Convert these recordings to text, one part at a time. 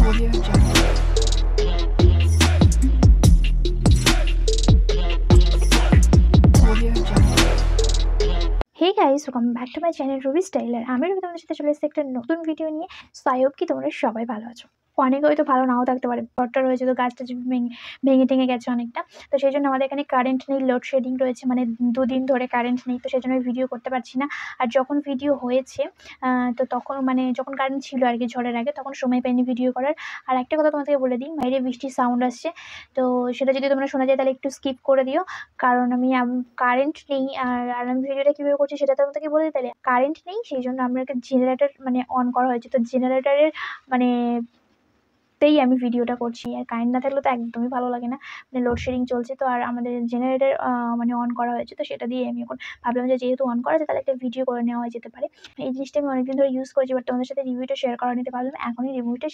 Audio Jungle. Audio Jungle. Hey guys, welcome back to my channel Ruby styler. আমি Ruby তোমাদের সাথে চলে এসেছি একটা নতুন ভিডিও নিয়ে। সো আই হোপ কি তোমরা সবাই ভালো আছো। অনেকে হয়তো ভালো নাও থাকতে পারে, বটটা রয়েছে তো গাছটা ভেঙে টেঙে গেছে অনেকটা। তো সেই জন্য আমাদের এখানে কারেন্ট নেই, লোডশেডিং রয়েছে, মানে দুদিন ধরে কারেন্ট নেই। তো সেই জন্য ভিডিও করতে পারছি না। আর যখন ভিডিও হয়েছে তো তখন মানে যখন কারেন্ট ছিল আর কি, ঝড়ের আগে, তখন সময় পাইনি ভিডিও করার। আর একটা কথা তোমাদেরকে বলে দিই, বাইরে বৃষ্টির সাউন্ড আসছে, তো সেটা যদি তোমরা শোনা যায় তাহলে একটু স্কিপ করে দিও। কারণ আমি কারেন্ট নেই, আর আমি ভিডিওটা কীভাবে করছি সেটা তোমাদেরকে বলে দিই। তাহলে কারেন্ট নেই, সেই জন্য আমরা একটা জেনারেটর মানে অন করা হয়েছে। তো জেনারেটরের মানে আমি ভিডিওটা করছি। আর কারেন্ট না থাকলে তো একদমই ভালো লাগে না, মানে লোডশেডিং চলছে তো। আর আমাদের জেনারেটর মানে অন করা হয়েছে, তো সেটা দিয়ে আমি এখন ভাবলাম যে যেহেতু অন করা আছে তাহলে একটা ভিডিও করে নেওয়া যেতে পারে। এই জিনিসটা আমি অনেকদিন ধরে ইউজ করছি, বাট তোমাদের সাথে রিভিউটা শেয়ার করা নিতে পারলাম। এখনই রিভিউটা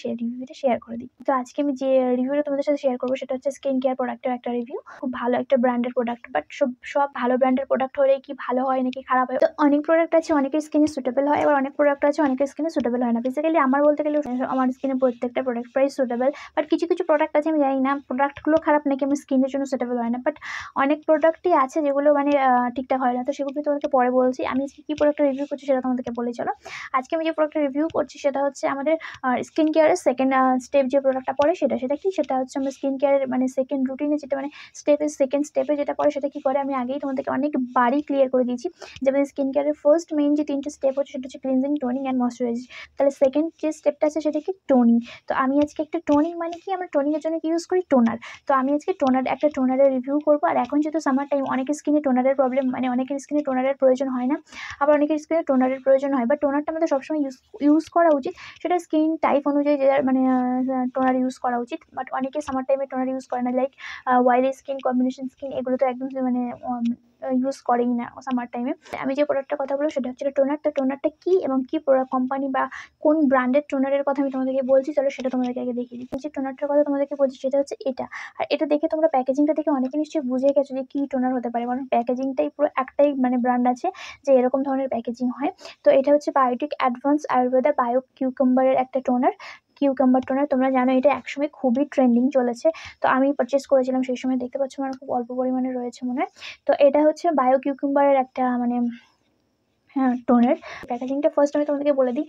শেয়ার করে দিই। তো আজকে আমি যে রিভিউটা তোমাদের সাথে শেয়ার করবো সেটা হচ্ছে স্কিন কেয়ার প্রোডাক্টের একটা রিভিউ। খুব ভালো একটা ব্র্যান্ডের প্রোডাক্ট, বাট সব ভালো ব্র্যান্ডের প্রোডাক্ট হলে কি ভালো হয় নাকি খারাপ হয়। তো অনেক প্রোডাক্ট আছে অনেকের স্কিনে সুটেবল হয়, আবার অনেক প্রোডাক্ট আছে অনেকের স্কিনে সুটেবল হয় না। বেসিক্যালি আমার বলতে গেলে আমার স্কিনে প্রত্যেকটা প্রোডাক্ট প্রায় সুটেবল, বাট কিছু কিছু প্রোডাক্ট আছে আমি জানি না প্রোডাক্টগুলো খারাপ নাকি আমার স্কিনের জন্য সুটেবল হয় না। বাট অনেক প্রোডাক্টই আছে যেগুলো মানে ঠিকঠাক হয় না। তো সেগুলো তোমাদেরকে পরে বলছি। আমি আজকে কী প্রোডাক্টের রিভিউ করছি সেটা তোমাদেরকে বলে চলো। আজকে আমি যে প্রোডাক্টের রিভিউ করছি সেটা হচ্ছে আমাদের স্কিন কেয়ারের সেকেন্ড স্টেপ যে প্রোডাক্টটা পড়ে সেটা কি, সেটা হচ্ছে আমার স্কিন কেয়ারের মানে সেকেন্ড রুটিনে যেটা মানে সেকেন্ড স্টেপে যেটা পড়ে সেটা কি করে আমি আগেই তোমাদেরকে অনেকবারই ক্লিয়ার করে দিয়েছি। যেমন স্কিন কেয়ারের ফার্স্ট মেইন যে তিনটে স্টেপ হচ্ছে সেটা হচ্ছে ক্লিনজিং, টোনিং অ্যান্ড ময়শ্চারাইজিং। তাহলে সেকেন্ড যে স্টেপটা আছে সেটা কি, টোনিং। তো আমি আজকে একটা টোনিং মানে কি, আমরা টোনিংয়ের জন্য কি ইউজ করি, টোনার। তো আমি আজকে একটা টোনারের রিভিউ করবো। আর এখন যেহেতু সামার টাইম, অনেকের স্কিনে টোনারের প্রবলেম, মানে অনেকের স্কিনে টোনারের প্রয়োজন হয় না, আবার অনেকের স্কিনে টোনারের প্রয়োজন হয়। বা টোনারটা আমাদের সবসময় ইউজ করা উচিত, সেটা স্কিন টাইপ অনুযায়ী যে মানে টোনার ইউজ করা উচিত। বাট অনেকে সামার টাইমে টোনার ইউজ করে না, লাইক ওয়াইলি স্কিন, কম্বিনেশন স্কিন, এগুলো তো একদম মানে ইউজ করেই না সামার টাইমে। আমি যে প্রোডাক্টটার কথা বলবো সেটা হচ্ছে টোনার। তো টোনারটা কী এবং কী কোম্পানি বা কোন ব্র্যান্ডের টোনারের কথা আমি তোমাদেরকে বলছি, চলো সেটা তোমাদেরকে আগে দেখিয়ে দিই। যে টোনারটার কথা তোমাদেরকে বলছি সেটা হচ্ছে এটা। আর এটা দেখে তোমরা প্যাকেজিংটা দেখে অনেকে নিশ্চয়ই বুঝে গেছো যে কী টোনার হতে পারে, কারণ প্যাকেজিংটাই পুরো একটাই মানে ব্র্যান্ড আছে যে এরকম ধরনের প্যাকেজিং হয়। তো এটা হচ্ছে বায়োটিক অ্যাডভান্স আয়ুর্বেদা বায়ো কিউকাম্বারের একটা টোনার। কিউকাম্বার টোনার, তোমরা জানো এটা একসময় খুবই ট্রেন্ডিং চলেছে। তো আমি পারচেস করেছিলাম সেই সময়, দেখতে পাচ্ছ আমার খুব অল্প পরিমাণে রয়েছে মনে হয়। তো এটা হচ্ছে বায়ো কিউকাম্বারের একটা মানে টোনের। প্যাকেজিংটা ফার্স্ট আমি তোমাদেরকে বলে দিই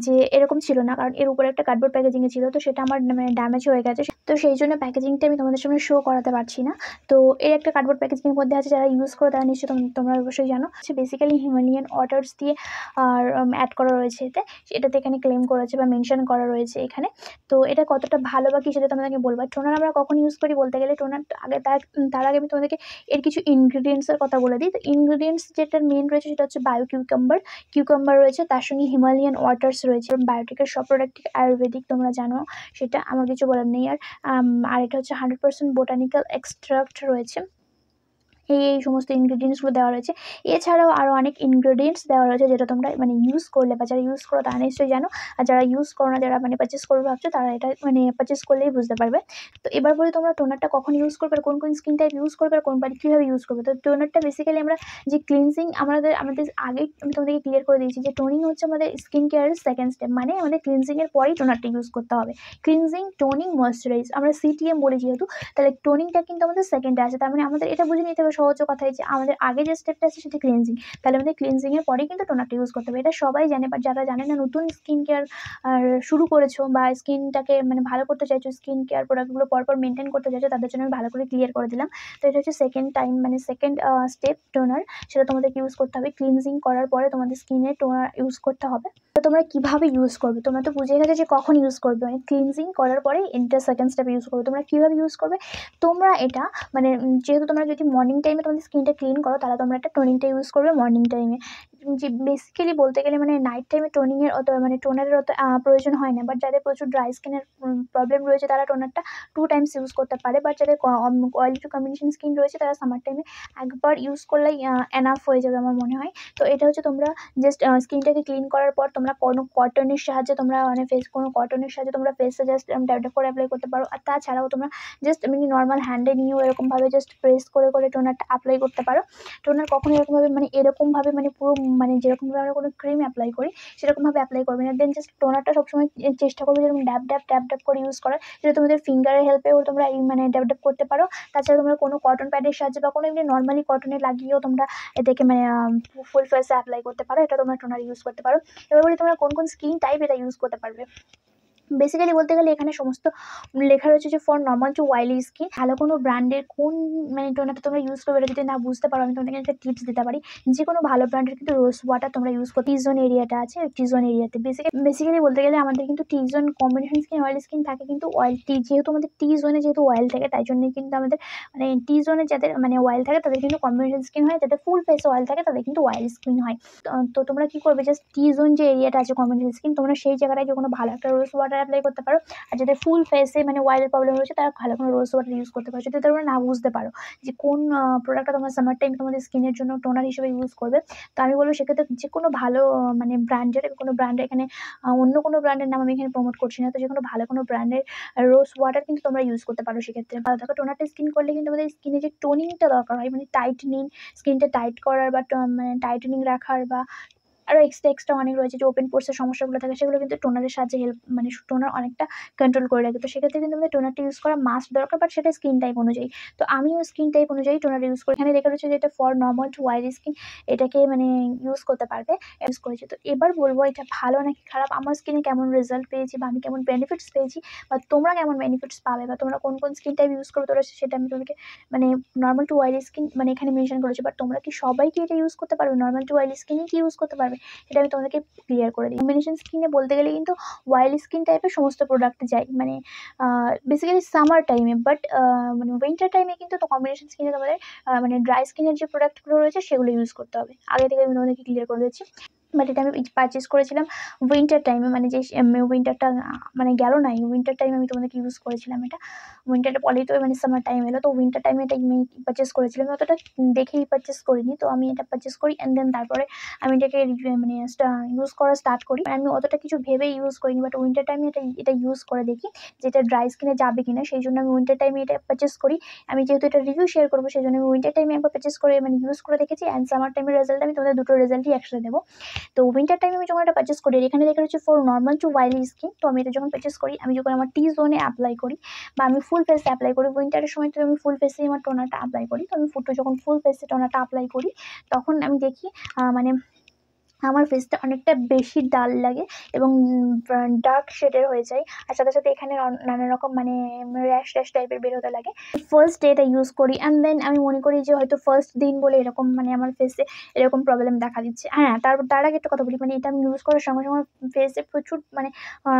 যে এরকম ছিল না, কারণ এর উপরে একটা কার্ডবোর্ড প্যাকেজিংয়ে ছিল, তো সেটা আমার মানে ড্যামেজ হয়ে গেছে। তো সেই জন্য প্যাকেজিংটা আমি তোমাদের সামনে শো করাতে পারছি না। তো এর একটা কার্ডবোর্ড প্যাকেজিংয়ের মধ্যে আছে, যারা ইউজ করো তারা নিশ্চয়ই তোমরা অবশ্যই জানো। বেসিক্যালি হিমালয়ান ওয়াটার্স দিয়ে আর অ্যাড করা রয়েছে এটাতে এখানে ক্লেম করেছে বা মেনশন করা রয়েছে এখানে। তো এটা কতটা ভালো বা কী সেটা তোমাদেরকে বলবো। টোনার আমরা কখন ইউজ করি বলতে গেলে, টোনার আগে তার আগে আমি তোমাদেরকে এর কিছু ইনগ্রিডিয়েন্টসের কথা বলে দিই। তো ইনগ্রিডিয়েন্টস যেটা মেন রয়েছে সেটা হচ্ছে বায়ো কিউকাম্বার রয়েছে, তার সঙ্গে হিমালয়ান ওয়াটার্স রয়েছে। বায়োটিকের সব প্রোডাক্টই আয়ুর্বেদিক, তোমরা জানো সেটা, আমার কিছু বলার নেই। আর এটা হচ্ছে 100% বোটানিক্যাল এক্সট্রাক্ট রয়েছে। এই সমস্ত ইনগ্রিডিয়েন্টসগুলো দেওয়া রয়েছে। এছাড়াও আরও অনেক ইনগ্রিডিয়েন্টস দেওয়া রয়েছে যেটা তোমরা মানে ইউজ করলে, বা যারা ইউজ করো তারা নিশ্চয়ই জানো। আর যারা ইউজ করো না, যারা মানে পারচেস করবে ভাবছো, তারা এটা মানে পারচেস করলেই বুঝতে পারবে। তো এবার বলি তোমরা টোনারটা কখন ইউজ করবে, আর কোন স্কিন টাইপ ইউজ করবে, আর কীভাবে ইউজ করবে। তো টোনারটা বেসিক্যালি আমরা যে ক্লিনজিং আমাদের আগেই আমি তোমাদেরকে ক্লিয়ার করে দিয়েছি যে টোনিং হচ্ছে আমাদের স্কিন কেয়ারের সেকেন্ড স্টেপ, মানে আমাদের ক্লিনজিংয়ের পরেই টোনারটা ইউজ করতে হবে। ক্লিনজিং, টোনিং, ময়শ্চারাইজ, আমরা CTM বলি যেহেতু, তাহলে টোনিংটা কিন্তু আমাদের সেকেন্ডে আছে। তার মানে আমাদের এটা বুঝে নিতে হবে সহজ কথায় যে আমাদের আগে যে স্টেপটা আছে সেটা ক্লিনজিং, তাহলে আমাদের ক্লিনজিংয়ের পরেই কিন্তু টোনারটা ইউজ করতে হবে। এটা সবাই জানে, বাট যারা জানে না, নতুন স্কিন কেয়ার শুরু করেছো বা স্কিনটাকে মানে ভালো করতে চাইছো, স্কিন কেয়ার প্রোডাক্টগুলো পরপর মেনটেন করতে চাইছো, তাদের জন্য আমি ভালো করে ক্লিয়ার করে দিলাম। তো এটা হচ্ছে সেকেন্ড স্টেপ টোনার, সেটা তোমাদেরকে ইউজ করতে হবে। ক্লিনজিং করার পরে তোমাদের স্কিনে টোনার ইউজ করতে হবে। তো তোমরা কীভাবে ইউজ করবে, তোমরা তো বুঝে গেছো যে কখন ইউজ করবে, মানে ক্লিনজিং করার পরে এটা সেকেন্ড স্টেপে ইউজ করবে। তোমরা কীভাবে ইউজ করবে, তোমরা এটা মানে যেহেতু তোমরা যদি মর্নিং টাইমে তোমাদের স্কিনটা ক্লিন করো, তাহলে তোমরা একটা টোনিংটা ইউজ করবে মর্নিং টাইমে। যে বেসিক্যালি বলতে গেলে মানে নাইট টাইমে টোনিংয়ের অত মানে টোনারের অত প্রয়োজন হয় না। বাট যাদের প্রচুর ড্রাই স্কিনের প্রবলেম রয়েছে তারা টোনারটা 2 টাইমস ইউজ করতে পারে। বাট যাদের অয়েলি টু কম্বিনেশন স্কিন রয়েছে তারা সামার টাইমে একবার ইউজ করলেই এনাফ হয়ে যাবে আমার মনে হয়। তো এটা হচ্ছে তোমরা জাস্ট স্কিনটাকে ক্লিন করার পর তোমরা কোনো কটনের সাহায্যে তোমরা ফেসে জাস্ট ট্যাপ করে অ্যাপ্লাই করতে পারো। আর তাছাড়াও তোমরা জাস্ট এমনি নর্মাল হ্যান্ডে নিয়েও এরকমভাবে জাস্ট প্রেস করে টোনারটা অ্যাপ্লাই করতে পারো। টোনার কখনো এরকমভাবে মানে পুরো মানে যেরকমভাবে আমরা কোনো ক্রিম অ্যাপ্লাই করি সেরকমভাবে অ্যাপ্লাই করবে না। দেন জাস্ট টোনারটা সবসময় চেষ্টা করবে যেরকম ড্যাব করে ইউজ করার, যেটা তোমাদের ফিঙ্গারের হেল্পেও তোমরা এই মানে ড্যাব করতে পারো। তাছাড়া তোমরা কোনো কটন প্যাডের সাহায্যে বা কোনো এমনি নর্মালি কটনে লাগিয়েও তোমরা এটাকে মানে ফুল ফেসে অ্যাপ্লাই করতে পারো। এটা তোমরা টোনার ইউজ করতে পারো। এবার বলি তোমরা কোন স্কিন টাইপ এটা ইউজ করতে পারবে। বেসিক্যালি বলতে গেলে এখানে সমস্ত লেখা রয়েছে যে for normal to oily skin. ভালো কোনো ব্র্যান্ডের কোন মানে টোনারটা তোমরা ইউজ করবে, এটা যদি না বুঝতে পারো আমি তোমাদেরকে একটা টিপস দিতে পারি। যে কোনো ভালো ব্র্যান্ডের কিন্তু রোজ ওয়াটার তোমরা ইউজ করো। টি জোন এরিয়াটা আছে, টি জোন এরিয়াতে বেসিক্যালি বলতে গেলে আমাদের কিন্তু T zone combination skin oil skin থাকে, কিন্তু অয়েল টি যেহেতু আমাদের টি জোনে যেহেতু অয়েল থাকে তাই জন্যই কিন্তু আমাদের মানে টি জোনে যাদের মানে অয়েল থাকে তাদের কিন্তু কম্বিনেশন স্কিন হয়, যাদের ফুল ফেসে অয়েল থাকে তাদের কিন্তু অয়েল স্কিন হয়। তো তোমরা কি করবে, জাস্ট টি জোন যে এরিয়াটা আছে কম্বিনেশন স্কিন, তোমরা সেই জায়গাটায় যে কোনো ভালো একটা রোজ ওয়াটার অ্যাপ্লাই করতে পারো। আর যাদের ফুল ফেসে মানে অয়েলের প্রবলেম রয়েছে তারা ভালো কোনো রোজ ওয়াটার ইউজ করতে পারো। যদি তোমরা না বুঝতে পারো যে কোন প্রোডাক্টটা তোমরা সামার টাইম তোমাদের স্কিনের জন্য টোনার হিসেবে ইউজ করবে, তো আমি বলবো সেক্ষেত্রে যে কোনো ভালো মানে ব্র্যান্ডের এখানে অন্য কোনো ব্র্যান্ডের নাম আমি এখানে প্রমোট করছি না, তো যে কোনো ভালো কোনো ব্র্যান্ডের রোজ ওয়াটার কিন্তু তোমরা ইউজ করতে পারো। সেক্ষেত্রে ভালো থাকা টোনারটা স্কিন করলে কিন্তু আমাদের স্কিনে যে টোনিংটা দরকার হয়, মানে টাইটনিং, স্কিনটা টাইট করার বা মানে টাইটনিং রাখার বা আরও এক্সট্রা অনেক রয়েছে যে ওপেন পোর্সের সমস্যাগুলো থাকে সেগুলো কিন্তু টোনারের সাহায্যে মানে টোনার অনেকটা কন্ট্রোল করে রাখে। তো সেক্ষেত্রে কিন্তু আমাদের টোনারটা ইউজ করা মাস্ট দরকার, বাট সেটা স্কিন টাইপ অনুযায়ী। তো আমিও স্কিন টাইপ অনুযায়ী টোনার ইউজ করি। এখানে লেখা রয়েছে যে এটা for normal to oily skin, এটাকে মানে ইউজ করতে পারবে, ইউজ করেছি। তো এবার বলবো এটা ভালো নাকি খারাপ, আমার স্কিনে কেমন রেজাল্ট পেয়েছি বা আমি কেমন বেনিফিটস পেয়েছি বা তোমরা কেমন বেনিফিটস পাবে বা তোমরা কোন স্কিন টাইপ ইউজ করতে পারো সেটা আমি তোমাদেরকে মানে নর্মাল টু অয়েলি স্কিন মানে এখানে মেনশন করেছি। বাট তোমরা কি সবাই কি এটা ইউজ করতে পারবে, নর্মাল টু অয়েলি স্কিনই কি ইউজ করতে পারবে সেটা আমি তোমাদেরকে ক্লিয়ার করে দিই। কম্বিনেশন স্কিনে বলতে গেলে কিন্তু অয়েলি স্কিন টাইপের সমস্ত প্রোডাক্ট যায়, মানে বেসিক্যালি সামার টাইমে, বাট মানে উইন্টার টাইমে কিন্তু তো কম্বিনেশন স্কিনে তোমাদের মানে ড্রাই স্কিনের যে প্রোডাক্টগুলো রয়েছে সেগুলো ইউজ করতে হবে। আগে থেকে আমি তোমাদেরকে ক্লিয়ার করে দিচ্ছি। বাট এটা আমি পারচেস করেছিলাম উইন্টার টাইমে, মানে যে উইন্টারটা মানে গেল না, এই উইন্টার টাইমে আমি তোমাদেরকে ইউজ করেছিলাম এটা। উইন্টারটা পরেই তো মানে সামার টাইম এলো, তো উইন্টার টাইমে এটা আমি পারচেস করেছিলাম, অতটা দেখেই পারচেস করিনি। তো আমি এটা পারচেস করি অ্যান্ড দেন তারপরে আমি এটাকে মানে ইউজ করা স্টার্ট করি। আমি অতটা কিছু ভেবে ইউজ করিনি, বাট উইন্টার টাইমে এটা ইউজ করে দেখি যে এটা ড্রাই স্কিনে যাবে কিনা, সেই জন্য আমি উইন্টার টাইমে এটা পারচেস করি। আমি যেহেতু এটা রিভিউ শেয়ার করবো সেই জন্য আমি উইন্টার টাইমে একবার পারচেস করে মানে ইউজ করে দেখেছি, অ্যান্ড সামার টাইমের রেজাল্ট আমি তোমাদের দুটো রেজাল্টই একসাথে দেবো। তো উইন্টার টাইমে আমি যখন এটা পারচেস করি, এখানে লেখা রয়েছে for normal to oily skin. তো আমি এটা যখন পারচেস করি, আমি যখন আমার টি জোনে অ্যাপ্লাই করি বা আমি ফুল ফেসে অ্যাপ্লাই করি, উইন্টারের সময় তো আমি ফুল ফেসেই আমার টোনারটা অ্যাপ্লাই করি। তো আমি যখন ফুল ফেসে টোনারটা অ্যাপ্লাই করি তখন আমি দেখি মানে আমার ফেসটা অনেকটা বেশি ডাল লাগে এবং ডার্ক শেডের হয়ে যায়, আর সাথে সাথে এখানে নানা রকম মানে র্যাশ টাইপের বের হতে লাগে। ফার্স্ট ডে এটা ইউজ করি অ্যান্ড দেন আমি মনে করি যে হয়তো ফার্স্ট দিন বলে এরকম মানে আমার ফেসে এরকম প্রবলেম দেখা দিচ্ছে। হ্যাঁ, তার আগে একটা কথা বলি, মানে এটা আমি ইউজ করার সঙ্গে সঙ্গে আমার ফেসে প্রচুর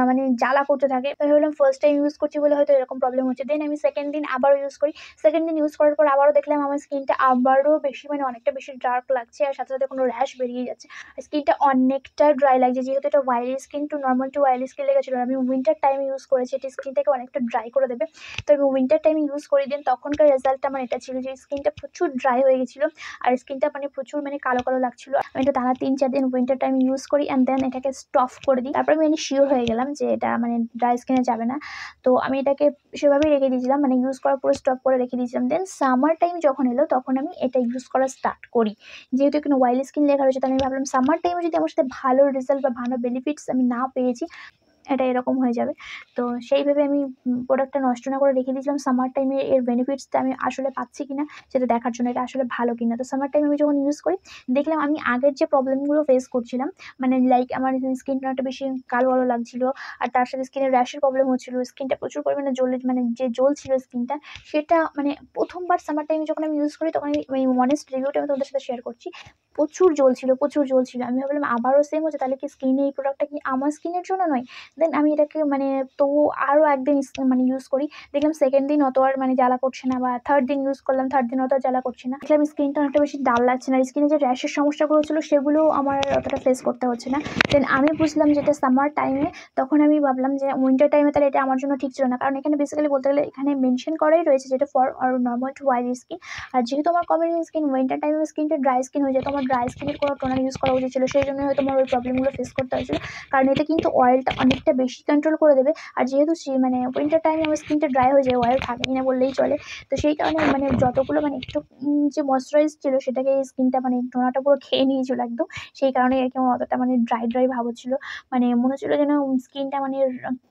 মানে জ্বালা করতে থাকে। তাই ভাবলাম ফার্স্ট টাইম ইউজ করছি বলে হয়তো এরকম প্রবলেম হচ্ছে। দেন আমি সেকেন্ড দিন আবারও ইউজ করি। সেকেন্ড দিন ইউজ করার পর আবারও দেখলাম আমার স্কিনটা আবারও বেশি মানে অনেকটা বেশি ডার্ক লাগছে, আর সাথে সাথে কোনো র্যাশ বেরিয়ে যাচ্ছে, স্কিনটা অনেকটা ড্রাই লাগছে। যেহেতু এটা oily skin to normal to oily skin লেগেছিলো, আমি উইন্টার টাইমে ইউজ করেছি, এটা স্কিনটাকে অনেকটা ড্রাই করে দেবে। তো আমি উইন্টার টাইমে ইউজ করি। দেন তখনকার রেজাল্টটা আমার এটা ছিল যে স্কিনটা প্রচুর ড্রাই হয়ে গেছিলো আর স্কিনটা মানে প্রচুর মানে কালো লাগছিলো। আমি এটা টানা 3-4 দিন উইন্টার টাইমে ইউজ করি অ্যান্ড দেন এটাকে স্টপ করে দিই। তারপর আমি শিওর হয়ে গেলাম যে এটা মানে ড্রাই স্কিনে যাবে না, তো আমি এটাকে সেভাবেই রেখে দিয়েছিলাম, মানে ইউজ করা পুরো স্টপ করে রেখে দিয়েছিলাম। দেন সামার টাইম যখন এলো তখন আমি এটা ইউজ করা স্টার্ট করি। যেহেতু এখানে অয়েলি স্কিন লেখা রয়েছে, তো আমি ভাবলাম সামার টাইমে যদি আমার সাথে ভালো রেজাল্ট বা ভালো বেনিফিটস আমি না পেয়েছি, এটা এরকম হয়ে যাবে। তো সেইভাবে আমি প্রোডাক্টটা নষ্ট না করে রেখে দিয়েছিলাম সামার টাইমে এর বেনিফিটসটা আমি আসলে পাচ্ছি কিনা সেটা দেখার জন্য, এটা আসলে ভালো কিনা। তো সামার টাইমে আমি যখন ইউজ করি দেখলাম আমি আগের যে প্রবলেমগুলো ফেস করছিলাম, মানে লাইক আমার স্কিনটা একটা বেশি কালো লাগছিলো, আর তার সাথে স্কিনের র্যাশের প্রবলেম হচ্ছিলো, স্কিনটা প্রচুর পরিমাণে মানে যে জ্বলছিল স্কিনটা, সেটা মানে প্রথমবার সামার টাইমে যখন আমি ইউজ করি তখন আমি অনেস্ট রিভিউটা আমি তোমাদের সাথে শেয়ার করছি, প্রচুর জ্বলছিল। আমি ভাবলাম আবারও সেম হচ্ছে, তাহলে কি স্কিনে এই প্রোডাক্টটা কি আমার স্কিনের জন্য নয়। দেন আমি এটাকে মানে তবু আরও একদিন মানে ইউজ করি, দেখলাম সেকেন্ড দিন অত আর মানে জ্বালা করছে না, বা থার্ড দিন ইউজ করলাম, থার্ড দিন অত জ্বালা করছে না, দেখলাম স্কিনটা অনেকটা বেশি ডাল লাগছে না, স্কিনে যে র্যাশের সমস্যাগুলো ছিল সেগুলো আমার অতটা ফেস করতে হচ্ছে না। দেন আমি বুঝলাম যে এটা সামার টাইমে, তখন আমি ভাবলাম যে উইন্টার টাইমে তাহলে এটা আমার জন্য ঠিক ছিল না, কারণ এখানে বেসিক্যালি বলতে গেলে এখানে মেনশন করাই রয়েছে যেটা for normal to oily skin. আর যেহেতু আমার কম্বিনেশন স্কিন উইন্টার টাইমে স্কিনটা ড্রাই স্কিন হয়ে যায়, তো আমার ড্রাই স্কিনের কোনো টোনার ইউজ করা উচিত ছিল, সেই জন্য হয়তো আমার ওই প্রবলেমগুলো ফেস করতে হয়েছিল, কারণ এতে কিন্তু অয়েলটা অনেক অনেকটা বেশি কন্ট্রোল করে দেবে। আর যেহেতু মানে উইন্টার টাইমে আমার স্কিনটা ড্রাই হয়ে যায়, অয়েল থাকেই না বললেই চলে। তো সেই কারণে মানে যতগুলো মানে একটু যে ময়েশ্চারাইজ ছিল সেটাকে স্কিনটা মানে টোনাটা পুরো খেয়ে নিয়েছিল একদম। সেই কারণেই আরকি আমার অতটা মানে ড্রাই ভাব হচ্ছিল। মানে মনে হচ্ছিল যেন স্কিনটা মানে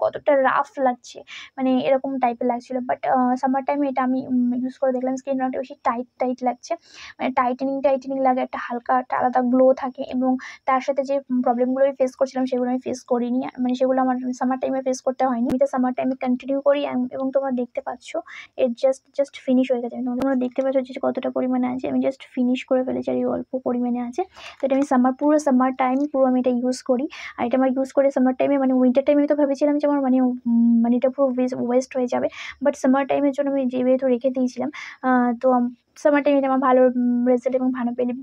কতটা রাফ লাগছে, মানে এরকম টাইপের লাগছিল। বাট সামার টাইমে এটা আমি ইউজ করে দেখলাম, স্কিনটা অনেকটা বেশি টাইট লাগছে। মানে টাইটেনিং লাগে, একটা হালকা একটা আলাদা গ্লো থাকে এবং তার সাথে যে প্রবলেমগুলো আমি ফেস করছিলাম সেগুলো আমি ফেস করিনি। মানে সেগুলো আমার সামার টাইমে ফেস করতে হয়নি। আমি তো সামার টাইমে কন্টিনিউ করি এবং তোমরা দেখতে পাচ্ছ এর জাস্ট ফিনিশ হয়ে গেছে। তোমরা দেখতে পাচ্ছ যে কতটা পরিমাণে আছে, আমি জাস্ট ফিনিশ করে ফেলেছি আর এই অল্প পরিমাণে আছে। তো এটা আমি পুরো সামার টাইম পুরো আমি এটা ইউজ করি। আর এটা আমার ইউজ করে সামার টাইমে মানে উইন্টার টাইমে তো ভেবেছিলাম যে আমার মানে এটা পুরো ওয়েস্ট হয়ে যাবে। বাট সামার টাইমের জন্য আমি যেহেতু রেখে দিয়েছিলাম, তো সামার টাইমে এটা আমার ভালো রেজাল্ট এবং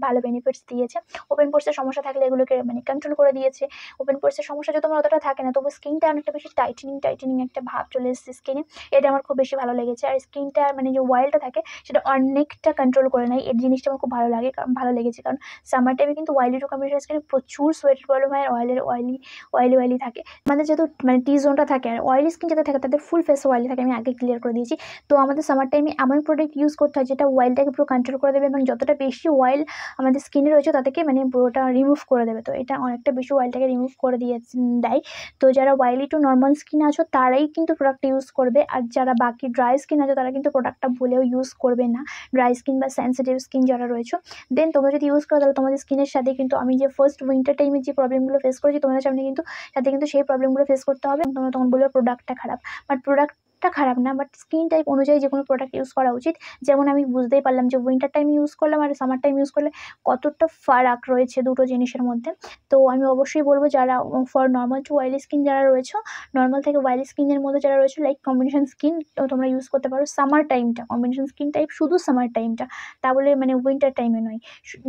ভালো বেনিফিটস দিয়েছে। ওপেন পোরসের সমস্যা থাকলে এগুলোকে মানে কন্ট্রোল করে দিয়েছে। ওপেন পোরসের সমস্যা যদিও আমার অতটা থাকে না, তবু স্কিনটা অনেকটা বেশি টাইটেনিং একটা ভাব চলে এসেছে স্কিনে। এটা আমার খুব বেশি ভালো লেগেছে। আর স্কিনটার মানে যে অয়েলটা থাকে সেটা অনেকটা কন্ট্রোল করে নেয়। এই জিনিসটা আমার খুব ভালো লেগেছে। কারণ সামার টাইমে কিন্তু অয়েলি টু কম্বিনেশন স্কিনে প্রচুর সোয়েটের প্রবলেম হয় আর অয়েলি থাকে। আমাদের যেহেতু মানে টি জোনটা থাকে আর অয়েলি স্কিন যাদের থাকে তাদের ফুল ফেস অয়েলি থাকে, আমি আগে ক্লিয়ার করে দিয়েছি। তো আমাদের সামার টাইমে এমন প্রোডাক্ট ইউজ করতে হয় যেটা অয়েলটাকে পুরো কন্ট্রোল করে দেবে এবং যতটা বেশি অয়েল আমাদের স্কিনে রয়েছে তাদেরকে মানে পুরোটা রিমুভ করে দেবে। তো এটা অনেকটা বেশি অয়েলটাকে রিমুভ করে দেয়। তো যারা অয়েলি টু নর্মাল স্কিন আছো তারাই কিন্তু প্রোডাক্টটা ইউজ করবে। আর যারা বাকি ড্রাই স্কিন আছে তারা কিন্তু প্রোডাক্টটা ভুলেও ইউজ করবে না। ড্রাই স্কিন বা সেন্সিটিভ স্কিন যারা রয়েছে, দেন তোমরা যদি ইউজ করো তাহলে তোমাদের স্কিনের সাথে কিন্তু আমি যে ফার্স্ট উইন্টার টাইমে যে প্রবলেমগুলো ফেস করেছি তোমাদের সামনে কিন্তু সাথে কিন্তু সেই প্রবলেমগুলো ফেস করতে হবে। তোমরা তখন বলবে প্রোডাক্টটা খারাপ, বাট প্রোডাক্টটা খারাপ না, বাট স্কিন টাইপ অনুযায়ী যে কোনো প্রোডাক্ট ইউজ করা উচিত। যেমন আমি বুঝতেই পারলাম যে উইন্টার টাইম ইউজ করলাম আর সামার টাইম ইউজ করলে কতটা ফারাক রয়েছে দুটো জিনিসের মধ্যে। তো আমি অবশ্যই বলবো যারা for normal to oily skin যারা রয়েছে, নর্মাল থেকে অয়েলি স্কিনের মধ্যে যারা রয়েছে লাইক কম্বিনেশন স্কিন, তো তোমরা ইউজ করতে পারো সামার টাইমটা, কম্বিনেশন স্কিন টাইপ শুধু সামার টাইমটা, তা বলে মানে উইন্টার টাইমে নয়।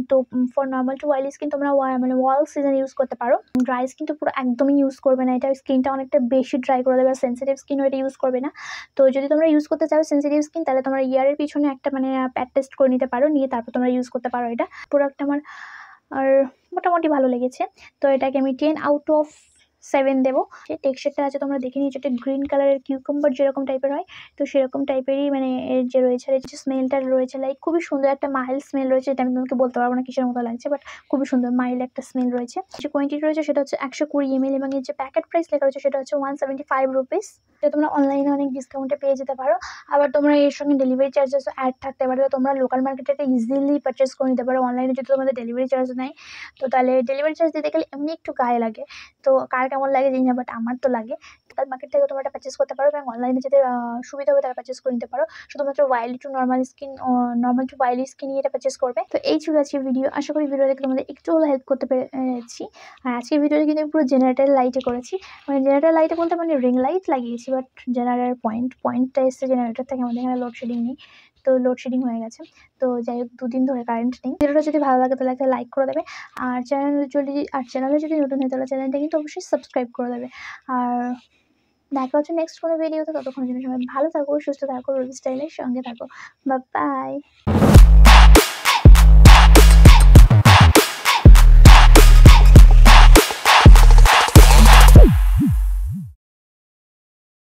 তো for normal to oily skin তোমরা মানে অল সিজন ইউজ করতে পারো। ড্রাই স্কিন তো পুরো একদমই ইউজ করবে না, এটা স্কিনটা অনেকটা বেশি ড্রাই করে দেবে। আর সেন্সিটিভ স্কিনও এটা ইউজ করবে না। তো যদি তোমরা ইউজ করতে চাও সেন্সিটিভ স্কিন তাহলে তোমরা ইয়ারের পিছনে একটা মানে প্যাড টেস্ট করে নিতে পারো, নিয়ে তারপর তোমরা ইউজ করতে পারো এটা। প্রোডাক্ট আমার আর মোটামুটি ভালো লেগেছে। তো এটাকে আমি 10 আউট অফ 7 দেবো। যে টেক্সচারটা আছে তোমরা দেখে নিয়েছো, এটা গ্রিন কালারের কিউকাম্বার যেরকম টাইপের হয়, তো সেরকম টাইপেরই মানে এর যে রয়েছে আর যে স্মেলটা রয়েছে লাইক খুবই সুন্দর একটা মাইল্ড স্মেল রয়েছে। এটা আমি তোমাকে বলতে পারবো না কিসের মতো লাগছে, বাট খুবই সুন্দর মাইল্ড একটা স্মেল রয়েছে। যে কোয়ান্টিটি রয়েছে সেটা হচ্ছে 120 ml এবং এর যে প্যাকেট প্রাইস লেখা রয়েছে সেটা হচ্ছে 175 রুপিস। এটা তোমরা অনলাইনে অনেক ডিসকাউন্টে পেয়ে যেতে পারো। আবার তোমরা এর সঙ্গে ডেলিভারি চার্জেসও অ্যাড থাকতে পারে। তো তোমরা লোকাল মার্কেটে ইজিলি পারচেস করে নিতে পারো। অনলাইনে যদি তোমাদের ডেলিভারি চার্জ নেয় তো তাহলে ডেলিভারি চার্জ দিতে গেলে এমনি একটু গায়ে লাগে। তো কার কেমন লাগে জানি না, বাট আমার তো লাগে। লোকাল মার্কেট থেকে তোমরা এটা পারচেস করতে পারো এবং অনলাইনে যাদের সুবিধা হবে তারা পারচেস করে নিতে পারো। শুধুমাত্র oily to normal to oily স্কিনই এটা পারচেস করবে। তো এই ছিল আজকে ভিডিও। আশা করি ভিডিও দেখে তোমাদের একটু হলেও হেল্প করতে পেরেছি। আর আজকের ভিডিওটা কিন্তু আমি পুরো জেনারেটর লাইটে করেছি। মানে জেনারেটর লাইটে বলতে মানে রিং লাইট লাগিয়েছি, বাট জেনারেটর পয়েন্টটা এসছে জেনারেটর থেকে। আমাদের এখানে লোডশেডিং নেই, তো লোডশেডিং হয়ে গেছে। তো যাই হোক 2 দিন ধরে কারেন্ট নেই। ভিডিওটা যদি ভালো লাগে তাহলে একটা লাইক করে দেবে। আর চ্যানেলে যদি নতুন হয় তাহলে চ্যানেলটা কিন্তু অবশ্যই সাবস্ক্রাইব করে দেবে। আর দেখা হচ্ছে নেক্সট কোনো ভিডিওতে। ততক্ষণের জন্য সবাই ভালো থাকো, সুস্থ থাকো, রুবি স্টাইলের সঙ্গে থাকো। বাই।